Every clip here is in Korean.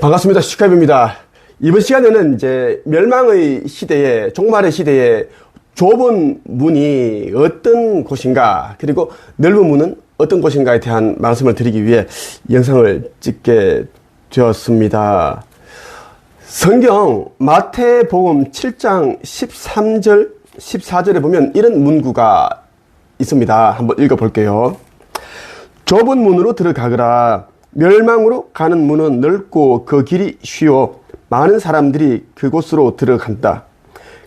반갑습니다. 슈카입니다. 이번 시간에는 이제 멸망의 시대에, 종말의 시대에 좁은 문이 어떤 곳인가, 그리고 넓은 문은 어떤 곳인가에 대한 말씀을 드리기 위해 영상을 찍게 되었습니다. 성경 마태복음 7장 13절, 14절에 보면 이런 문구가 있습니다. 한번 읽어볼게요. 좁은 문으로 들어가거라. 멸망으로 가는 문은 넓고 그 길이 쉬워 많은 사람들이 그곳으로 들어간다.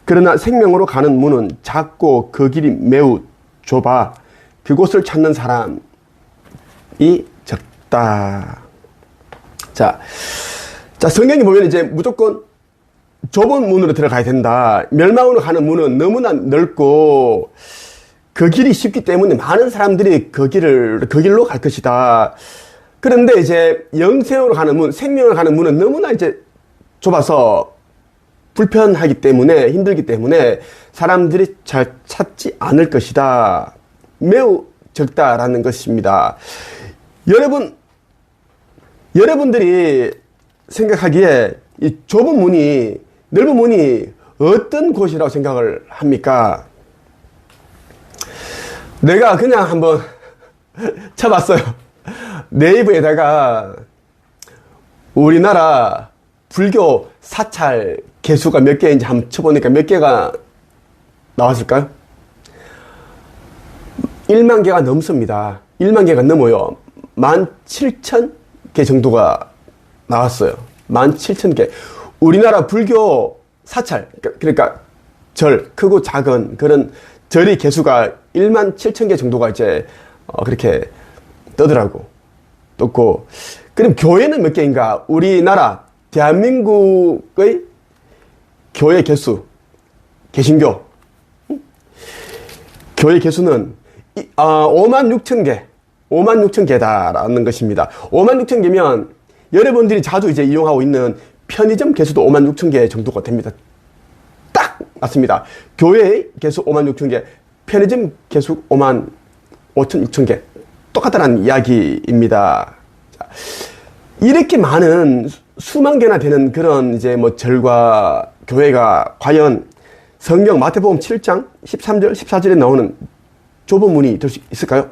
그러나 생명으로 가는 문은 작고 그 길이 매우 좁아 그곳을 찾는 사람이 적다. 자, 성경이 보면 이제 무조건 좁은 문으로 들어가야 된다. 멸망으로 가는 문은 너무나 넓고 그 길이 쉽기 때문에 많은 사람들이 그 길로 갈 것이다. 그런데 이제 영생으로 가는 문, 생명으로 가는 문은 너무나 이제 좁아서 불편하기 때문에, 힘들기 때문에 사람들이 잘 찾지 않을 것이다. 매우 적다라는 것입니다. 여러분들이 생각하기에 이 좁은 문이, 넓은 문이 어떤 곳이라고 생각을 합니까? 내가 그냥 한번 쳐봤어요. 네이버에다가 우리나라 불교 사찰 개수가 몇 개인지 한번 쳐보니까 몇 개가 나왔을까요? 1만 개가 넘습니다. 1만 개가 넘어요. 17,000개 정도가 나왔어요. 17,000개. 우리나라 불교 사찰, 그러니까 절, 크고 작은 그런 절의 개수가 17,000개 정도가 이제 그렇게 떴고, 그럼 교회는 몇 개인가? 우리나라 대한민국의 교회 개수, 개신교 교회 개수는 56,000개, 56,000개다라는 것입니다. 56,000개면 여러분들이 자주 이제 이용하고 있는 편의점 개수도 56,000개 정도가 됩니다. 딱 맞습니다. 교회의 개수 56,000개, 편의점 개수 55,000개. 똑같다는 이야기입니다. 자, 이렇게 많은 수만 개나 되는 그런 이제 뭐 절과 교회가 과연 성경 마태복음 7장 13절, 14절에 나오는 좁은 문이 될 수 있을까요?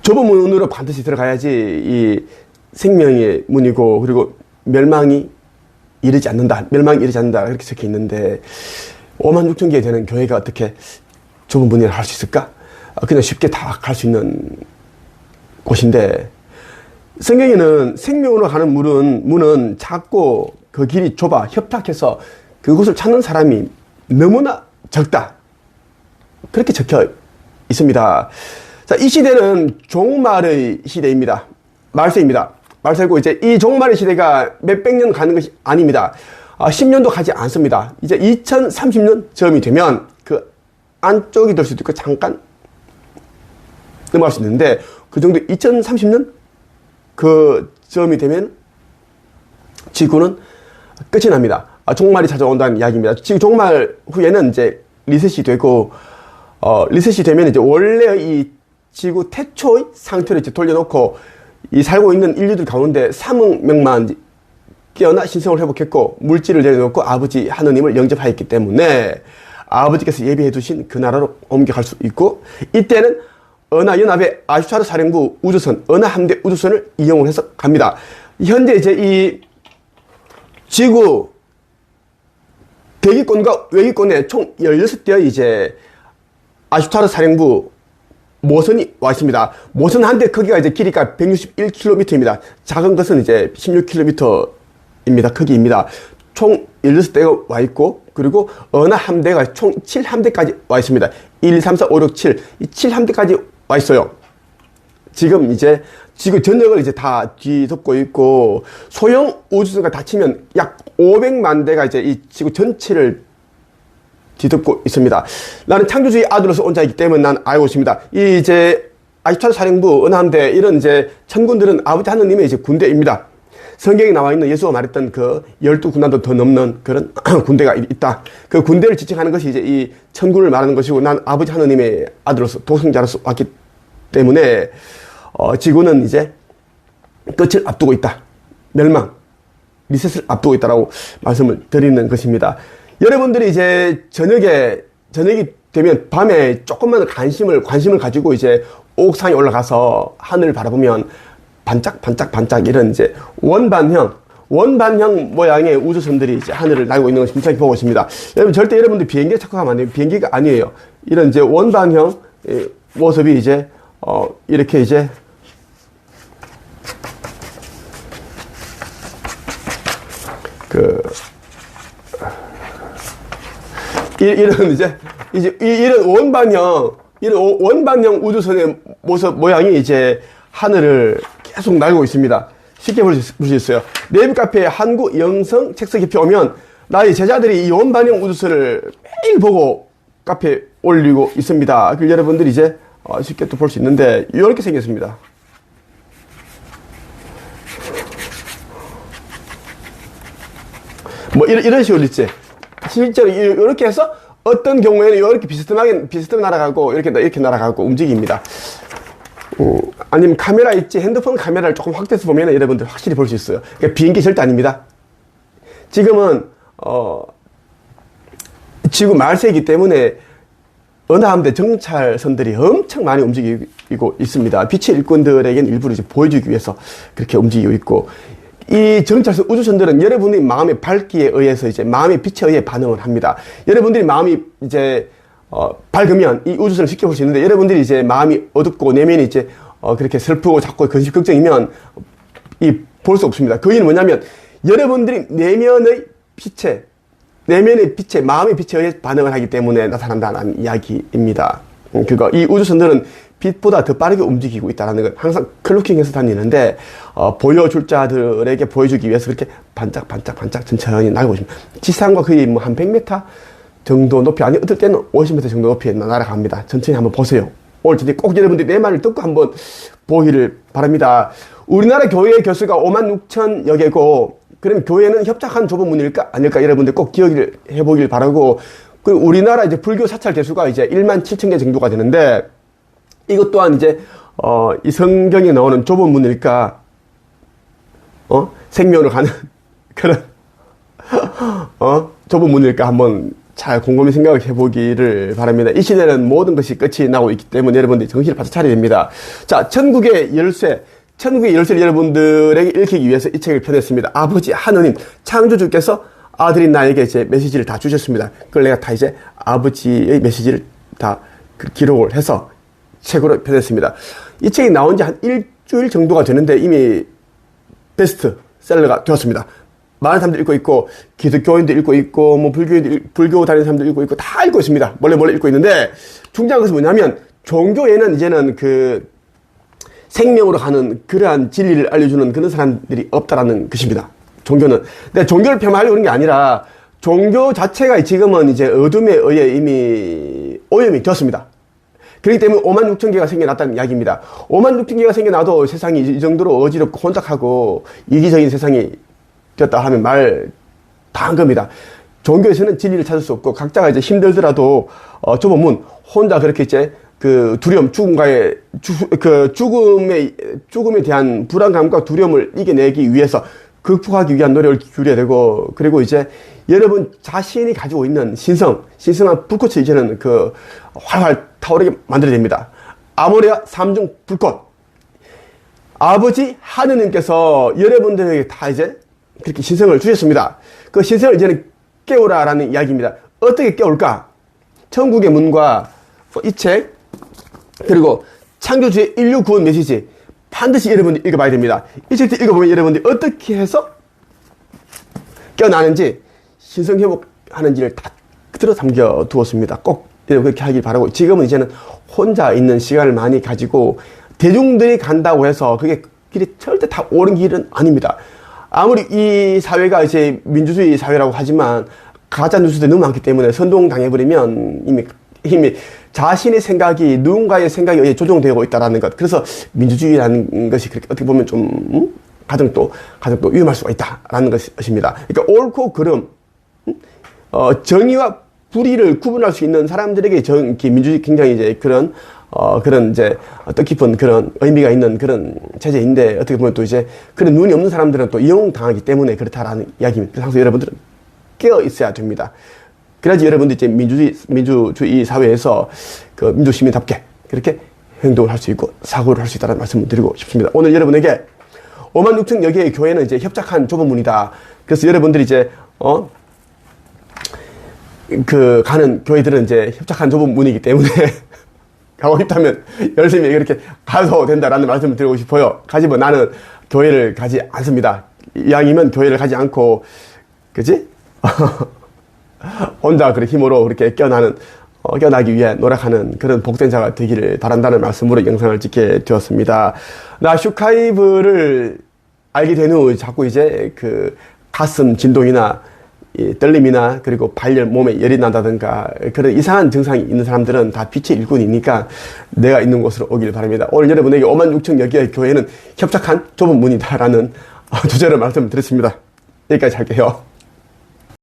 좁은 문으로 반드시 들어가야지 이 생명의 문이고, 그리고 멸망이 이르지 않는다. 이렇게 적혀 있는데 56,000개 되는 교회가 어떻게 좁은 문이라 할 수 있을까? 그냥 쉽게 다 갈 수 있는 곳인데, 성경에는 생명으로 가는 문은 작고 그 길이 좁아 협탁해서 그곳을 찾는 사람이 너무나 적다. 그렇게 적혀 있습니다. 자, 이 시대는 종말의 시대입니다. 말세입니다. 말세고 이제 이 종말의 시대가 몇백 년 가는 것이 아닙니다. 10년도 가지 않습니다. 이제 2030년 즈음이 되면 그 안쪽이 될 수도 있고 잠깐 넘어갈 수 있는데, 그 정도 2030년 그 즈음이 되면 지구는 끝이 납니다. 종말이 찾아온다는 이야기입니다. 지금 종말 후에는 이제 리셋이 되고, 리셋이 되면 이제 원래의 이 지구 태초의 상태로 이제 돌려놓고, 이 살고 있는 인류들 가운데 3억 명만 깨어나 신성을 회복했고, 물질을 내려놓고 아버지 하느님을 영접하였기 때문에 아버지께서 예비해 두신 그 나라로 옮겨갈 수 있고, 이때는 은하연합의 아슈타르 사령부 우주선, 은하함대 우주선을 이용을 해서 갑니다. 현재 이제 이 지구 대기권과 외기권에 총 16대의 이제 아슈타르 사령부 모선이 와 있습니다. 모선 한 대 크기가 이제 길이가 161km입니다. 작은 것은 이제 16km입니다. 크기입니다. 총 16대가 와 있고, 그리고 은하함대가 총 7함대까지 와 있습니다. 1, 2, 3, 4, 5, 6, 7. 이 7함대까지 와 있어요. 지금 이제 지구 전역을 이제 다 뒤덮고 있고, 소형 우주선과 다 치면 약 500만 대가 이제 이 지구 전체를 뒤덮고 있습니다. 나는 창조주의 아들로서 온 자이기 때문에 난 알고 있습니다. 이 이제 아슈타르 사령부, 은하함대 이런 이제 천군들은 아버지 하느님의 이제 군대입니다. 성경에 나와 있는 예수가 말했던 그 12군단도 더 넘는 그런 군대가 있다. 그 군대를 지칭하는 것이 이제 이 천군을 말하는 것이고, 난 아버지 하느님의 아들로서, 독생자로서 왔기 때문에 지구는 이제 끝을 앞두고 있다. 멸망. 리셋을 앞두고 있다라고 말씀을 드리는 것입니다. 여러분들이 이제 저녁이 되면 밤에 조금만 관심을 가지고 이제 옥상에 올라가서 하늘을 바라보면 반짝반짝 이런 이제 원반형 모양의 우주선들이 이제 하늘을 날고 있는 것을 분명히 보고 있습니다. 여러분 절대 여러분들 비행기에 착각하면 안 돼요. 비행기가 아니에요. 이런 이제 원반형 모습이 이제 이렇게 이제 이런 이런 원반형 우주선의 모양이 이제 하늘을 계속 날고 있습니다. 쉽게 볼 수 있어요. 네이버 카페에 한국 영성 책석에 오면 나의 제자들이 이 원반형 우주선을 매일 보고 카페에 올리고 있습니다. 그 여러분들이 이제 쉽게 또 볼 수 있는데 이렇게 생겼습니다. 뭐 이런 식으로 있지. 실제로 이렇게 해서 어떤 경우에는 이렇게 비스듬하게 날아가고 이렇게 날아가고 움직입니다. 아니면 카메라 있지, 핸드폰 카메라를 조금 확대해서 보면 여러분들 확실히 볼 수 있어요. 그러니까 비행기 절대 아닙니다. 지금은 지구 말세이기 때문에 어느 함대 정찰선들이 엄청 많이 움직이고 있습니다. 빛의 일꾼들에게는 일부러 이제 보여주기 위해서 그렇게 움직이고 있고, 이 정찰선 우주선들은 여러분의 마음의 밝기에 의해서 이제 마음의 빛에 의해 반응을 합니다. 여러분들이 마음이 이제 밝으면 이 우주선을 쉽게 볼 수 있는데, 여러분들이 이제 마음이 어둡고 내면이 이제 그렇게 슬프고 자꾸 근심 걱정이면 볼 수 없습니다. 그 이유는 뭐냐면 여러분들이 내면의 빛에 마음의 빛에 의해 반응을 하기 때문에 나타난다는 이야기입니다. 이 우주선들은 빛보다 더 빠르게 움직이고 있다는 걸 항상 클로킹해서 다니는데, 보여줄 자들에게 보여주기 위해서 그렇게 반짝 천천히 날고 있습니다. 지상과 거의 뭐 한 100m 정도 높이, 아니 어떨 때는 50m 정도 높이에 날아갑니다. 천천히 한번 보세요. 오늘 저녁에 꼭 여러분들이 내 말을 듣고 한번 보기를 바랍니다. 우리나라 교회 교수가 56,000여 개고, 그럼 교회는 협착한 좁은 문일까 아닐까, 여러분들 꼭 기억을 해보길 바라고, 그 우리나라 이제 불교 사찰 개수가 이제 17,000개 정도가 되는데, 이것 또한 이제 이 성경에 나오는 좁은 문일까, 생명으로 가는 그런 좁은 문일까 하면 잘 곰곰이 생각을 해보기를 바랍니다. 이 시대는 모든 것이 끝이 나고 있기 때문에 여러분들이 정신을 바짝 차려야 됩니다. 자, 천국의 열쇠를 여러분들에게 읽히기 위해서 이 책을 펴냈습니다. 아버지 하느님 창조주께서 아들인 나에게 이제 메시지를 다 주셨습니다. 그걸 내가 다 이제 아버지의 메시지를 다 기록을 해서 책으로 펴냈습니다. 이 책이 나온 지 한 일주일 정도가 되는데 이미 베스트셀러가 되었습니다. 많은 사람들이 읽고 있고, 기독교인도 읽고 있고, 뭐 불교 다니는 사람도 읽고 있고, 다 읽고 있습니다. 몰래 읽고 있는데, 중요한 것은 뭐냐면, 종교에는 이제는 생명으로 가는 그러한 진리를 알려주는 그런 사람들이 없다라는 것입니다. 종교는. 근데 종교를 폄하하려고 하는 게 아니라, 종교 자체가 지금은 이제 어둠에 의해 이미 오염이 되었습니다. 그렇기 때문에 56,000개가 생겨났다는 이야기입니다. 56,000개가 생겨나도 세상이 이 정도로 어지럽고 혼탁하고 이기적인 세상이 되었다 하면 말 다 한 겁니다. 종교에서는 진리를 찾을 수 없고, 각자가 이제 힘들더라도 좁은 문 혼자 그렇게 이제 두려움, 죽음에 대한 불안감과 두려움을 이겨내기 위해서 극복하기 위한 노력을 기울여야 되고, 그리고 이제 여러분 자신이 가지고 있는 신성한 불꽃을 이제는 활활 타오르게 만들어야 됩니다. 아모레아 삼중 불꽃. 아버지 하느님께서 여러분들에게 다 이제 그렇게 신성을 주셨습니다. 그 신성을 이제는 깨우라라는 이야기입니다. 어떻게 깨울까? 천국의 문과 이 책, 그리고 창조주의 인류 구원 메시지 반드시 여러분들이 읽어봐야 됩니다. 이 책들 읽어보면 여러분들이 어떻게 해서 깨어나는지, 신성 회복하는지를 다 그대로 담겨 두었습니다. 꼭 그렇게 하길 바라고, 지금은 이제는 혼자 있는 시간을 많이 가지고, 대중들이 간다고 해서 그게 길이 절대 다 옳은 길은 아닙니다. 아무리 이 사회가 이제 민주주의 사회라고 하지만 가짜 뉴스들이 너무 많기 때문에 선동당해버리면 이미 자신의 생각이 누군가의 생각에 의해 조종되고 있다라는 것. 그래서 민주주의라는 것이 그렇게 어떻게 보면 좀 가장 또 위험할 수가 있다라는 것입니다. 그러니까 옳고 그름, 정의와 불의를 구분할 수 있는 사람들에게 민주주의 굉장히 이제 그런 이제 뜻깊은 그런 의미가 있는 그런 체제인데, 어떻게 보면 또 이제 그런 눈이 없는 사람들은 또 이용당하기 때문에 그렇다라는 이야기입니다. 그래서 항상 여러분들은 깨어 있어야 됩니다. 그래야지 여러분들이 이제 민주주의 사회에서 그 민주시민답게 그렇게 행동을 할 수 있고 사고를 할 수 있다는 말씀을 드리고 싶습니다. 오늘 여러분에게 56,000여 개의 교회는 이제 협착한 좁은 문이다. 그래서 여러분들이 이제 가는 교회들은 이제 협착한 좁은 문이기 때문에 가고 싶다면 열심히 그렇게 가도 된다라는 말씀을 드리고 싶어요. 가지만 나는 교회를 가지 않습니다. 이왕이면 교회를 가지 않고, 그지? 혼자 그렇게 힘으로 그렇게 껴나기 위해 노력하는 그런 복된 자가 되기를 바란다는 말씀으로 영상을 찍게 되었습니다. 나 슈카이브를 알게 된 후 자꾸 이제 그 가슴 진동이나 떨림이나 그리고 발열, 몸에 열이 난다든가 그런 이상한 증상이 있는 사람들은 다 빛의 일꾼이니까 내가 있는 곳으로 오길 바랍니다. 오늘 여러분에게 56,000여 개의 교회는 협착한 좁은 문이다라는 주제로 말씀을 드렸습니다. 여기까지 할게요.